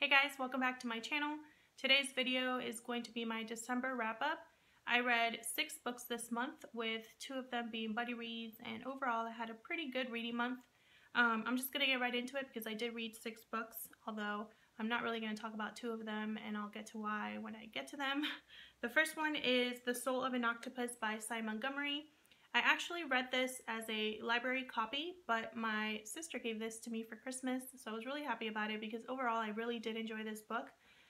Hey guys, welcome back to my channel. Today's video is going to be my December wrap-up. I read 6 books this month, with 2 of them being buddy reads, and overall I had a pretty good reading month. I'm just going to get right into it because I did read 6 books, although I'm not really going to talk about 2 of them, and I'll get to why when I get to them. The first one is The Soul of an Octopus by Montgomery. I actually read this as a library copy, but my sister gave this to me for Christmas, so I was really happy about it because overall I really did enjoy this book.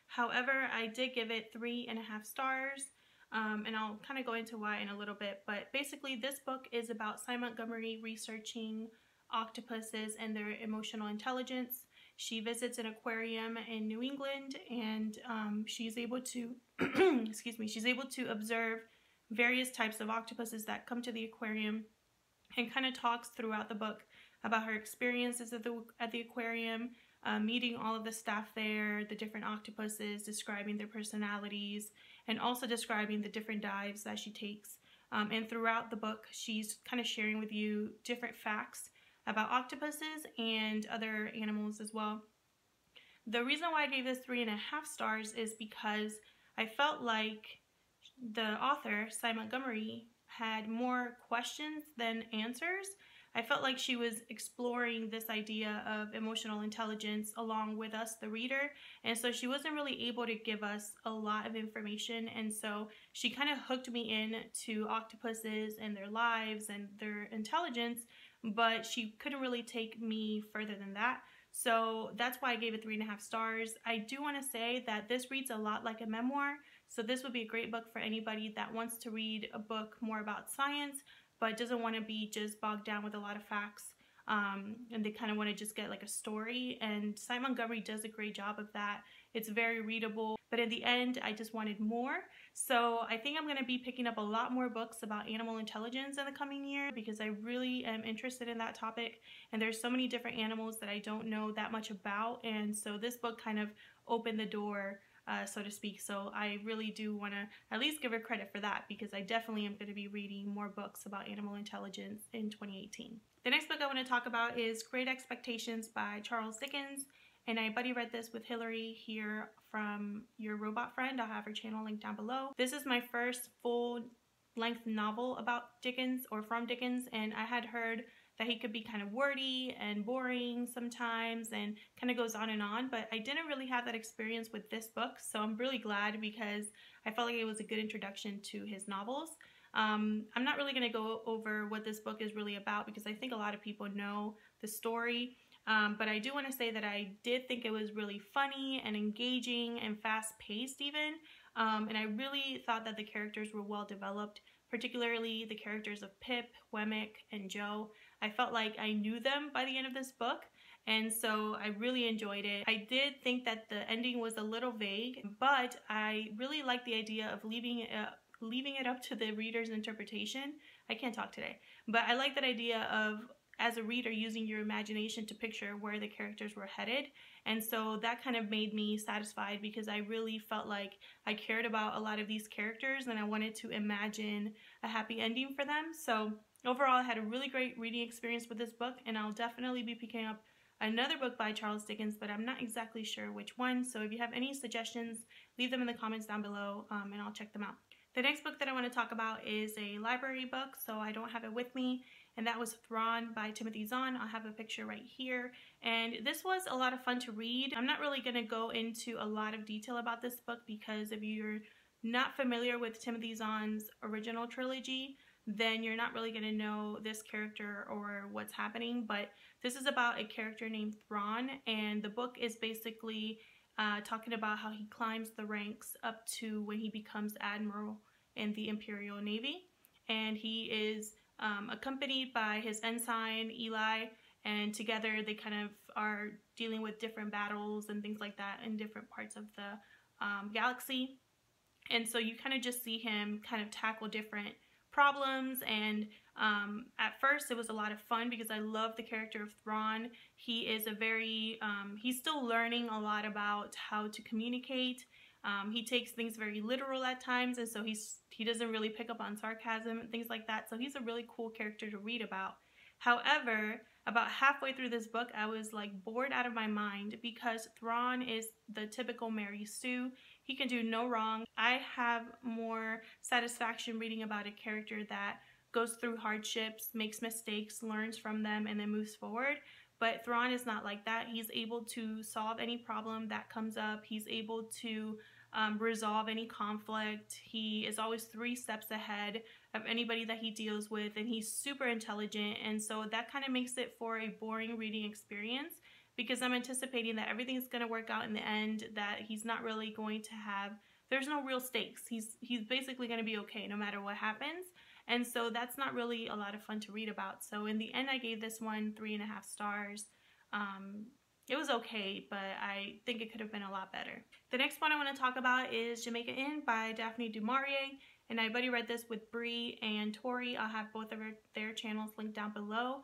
However, I did give it 3.5 stars, and I'll kind of go into why in a little bit, but basically this book is about Montgomery researching octopuses and their emotional intelligence. She visits an aquarium in New England, and she's able to, she's able to observe various types of octopuses that come to the aquarium, and kind of talks throughout the book about her experiences at the aquarium, meeting all of the staff there, the different octopuses, describing their personalities, and also describing the different dives that she takes. And throughout the book, she's kind of sharing with you different facts about octopuses and other animals as well. The reason why I gave this 3.5 stars is because I felt like the author, Montgomery, had more questions than answers. I felt like she was exploring this idea of emotional intelligence along with us, the reader, and so she wasn't really able to give us a lot of information, and so she kind of hooked me in to octopuses and their lives and their intelligence, but she couldn't really take me further than that. So that's why I gave it 3.5 stars. I do want to say that this reads a lot like a memoir, so this would be a great book for anybody that wants to read a book more about science, but doesn't want to be just bogged down with a lot of facts, and they kind of want to just get like a story, and Montgomery does a great job of that. It's very readable, but in the end I just wanted more. So I think I'm going to be picking up a lot more books about animal intelligence in the coming year because I really am interested in that topic, and there's so many different animals that I don't know that much about, and so this book kind of opened the door, so to speak. So I really do want to at least give her credit for that because I definitely am going to be reading more books about animal intelligence in 2018. The next book I want to talk about is Great Expectations by Charles Dickens, and I buddy read this with Hillary here from Your Robot Friend. I'll have her channel linked down below. This is my first full-length novel about Dickens, or from Dickens, and I had heard that he could be kind of wordy and boring sometimes and kind of goes on, but I didn't really have that experience with this book, so I'm really glad because I felt like it was a good introduction to his novels. I'm not really going to go over what this book is really about because I think a lot of people know the story, but I do want to say that I did think it was really funny and engaging and fast-paced even, and I really thought that the characters were well developed, particularly the characters of Pip, Wemmick, and Joe. I felt like I knew them by the end of this book, and so I really enjoyed it. I did think that the ending was a little vague, but I really liked the idea of leaving it up to the reader's interpretation. I can't talk today, but I like that idea of, as a reader, using your imagination to picture where the characters were headed, and so that kind of made me satisfied because I really felt like I cared about a lot of these characters and I wanted to imagine a happy ending for them. So overall, I had a really great reading experience with this book, and I'll definitely be picking up another book by Charles Dickens, but I'm not exactly sure which one, so if you have any suggestions, leave them in the comments down below, and I'll check them out. The next book that I want to talk about is a library book, so I don't have it with me, and that was Thrawn by Zahn. I'll have a picture right here, and this was a lot of fun to read. I'm not really going to go into a lot of detail about this book because if you're not familiar with Zahn's original trilogy, then you're not really going to know this character or what's happening, but this is about a character named Thrawn, and the book is basically talking about how he climbs the ranks up to when he becomes admiral in the Imperial Navy, and he is accompanied by his ensign Eli, and together they kind of are dealing with different battles and things like that in different parts of the galaxy, and so you kind of just see him kind of tackle different problems, and at first it was a lot of fun because I love the character of Thrawn. He is he's still learning a lot about how to communicate. He takes things very literal at times, and so he doesn't really pick up on sarcasm and things like that, so he's a really cool character to read about. However, About halfway through this book, I was like bored out of my mind because Thrawn is the typical Mary Sue. He can do no wrong. I have more satisfaction reading about a character that goes through hardships, makes mistakes, learns from them, and then moves forward. But Thrawn is not like that. He's able to solve any problem that comes up. He's able to resolve any conflict. He is always 3 steps ahead of anybody that he deals with, and he's super intelligent, and so that kind of makes it for a boring reading experience because I'm anticipating that everything's going to work out in the end, that he's not really going to have, there's no real stakes. He's basically going to be okay no matter what happens, and so that's not really a lot of fun to read about. So in the end, I gave this one 3.5 stars. It was okay, but I think it could have been a lot better. The next one I want to talk about is Jamaica Inn by Daphne du Maurier, and I buddy read this with Bree and Tori. I'll have both of their channels linked down below.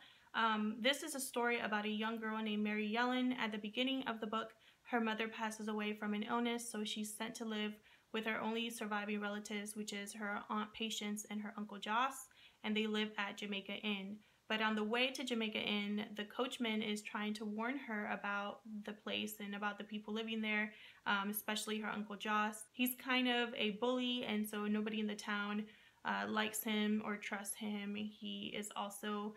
This is a story about a young girl named Mary Yellen. At the beginning of the book, her mother passes away from an illness, so she's sent to live with her only surviving relatives, which is her Aunt Patience and her Uncle Joss, and they live at Jamaica Inn. But on the way to Jamaica Inn, the coachman is trying to warn her about the place and about the people living there, especially her Uncle Joss. He's kind of a bully, and so nobody in the town likes him or trusts him. He is also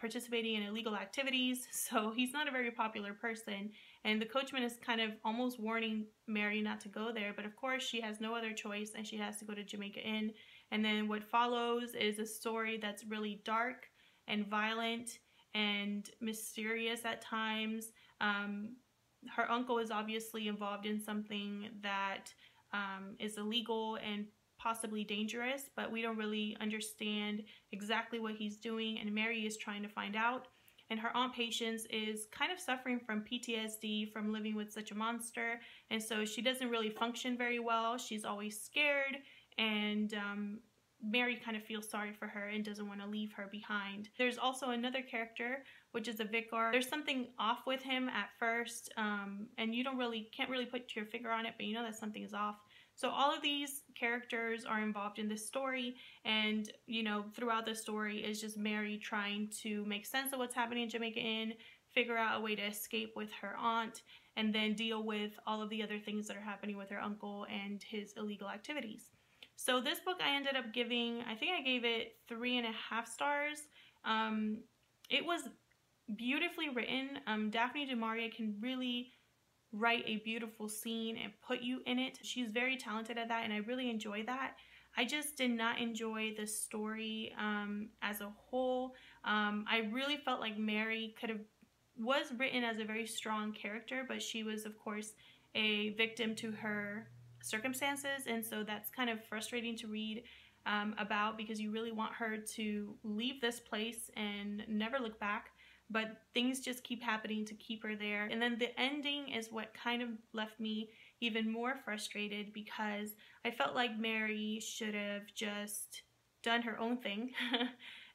participating in illegal activities, so he's not a very popular person. And the coachman is kind of almost warning Mary not to go there, but of course she has no other choice and she has to go to Jamaica Inn. And then what follows is a story that's really dark and violent and mysterious at times. Her uncle is obviously involved in something that is illegal and possibly dangerous, but we don't really understand exactly what he's doing, and Mary is trying to find out. And her Aunt Patience is kind of suffering from PTSD from living with such a monster, and so she doesn't really function very well. She's always scared, and Mary kind of feels sorry for her and doesn't want to leave her behind. There's also another character, which is a vicar. There's something off with him at first, and you can't really put your finger on it, but you know that something is off. So all of these characters are involved in this story, and you know, throughout the story is just Mary trying to make sense of what's happening in Jamaica Inn, figure out a way to escape with her aunt, and then deal with all of the other things that are happening with her uncle and his illegal activities. So this book I ended up giving, I think I gave it 3.5 stars. It was beautifully written. Daphne du Maurier can really write a beautiful scene and put you in it. She's very talented at that, and I really enjoy that. I just did not enjoy the story as a whole. I really felt like Mary was written as a very strong character, but she was of course a victim to her circumstances, and so that's kind of frustrating to read about, because you really want her to leave this place and never look back, but things just keep happening to keep her there. And then the ending is what kind of left me even more frustrated, because I felt like Mary should have just done her own thing.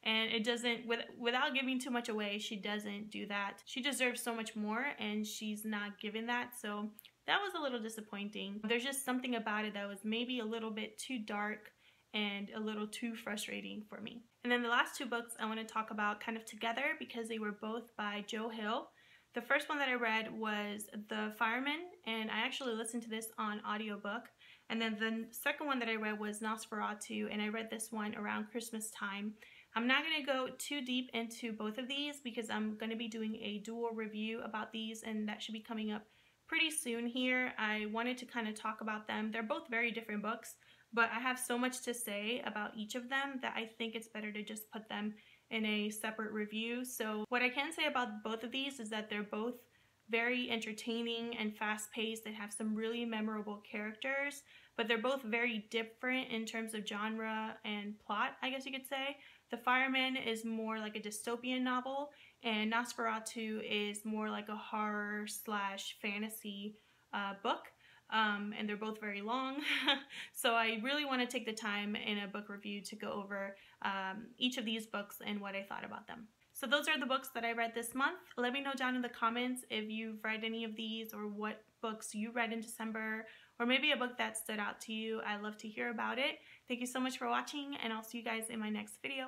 And it doesn't, without giving too much away, she doesn't do that. She deserves so much more, and she's not given that, so that was a little disappointing. There's just something about it that was maybe a little bit too dark and a little too frustrating for me. And then the last 2 books I want to talk about kind of together because they were both by Joe Hill. The first one that I read was The Fireman, and I actually listened to this on audiobook. And then the second one that I read was Nosferatu, and I read this one around Christmas time. I'm not going to go too deep into both of these because I'm going to be doing a dual review about these, and that should be coming up pretty soon here. I wanted to kind of talk about them. They're both very different books, but I have so much to say about each of them that I think it's better to just put them in a separate review. So what I can say about both of these is that they're both very entertaining and fast-paced. They have some really memorable characters, but they're both very different in terms of genre and plot, I guess you could say. The Fireman is more like a dystopian novel, and Nosferatu is more like a horror / fantasy book. And they're both very long. So I really want to take the time in a book review to go over each of these books and what I thought about them. So those are the books that I read this month. Let me know down in the comments if you've read any of these, or what books you read in December, or maybe a book that stood out to you. I'd love to hear about it. Thank you so much for watching, and I'll see you guys in my next video.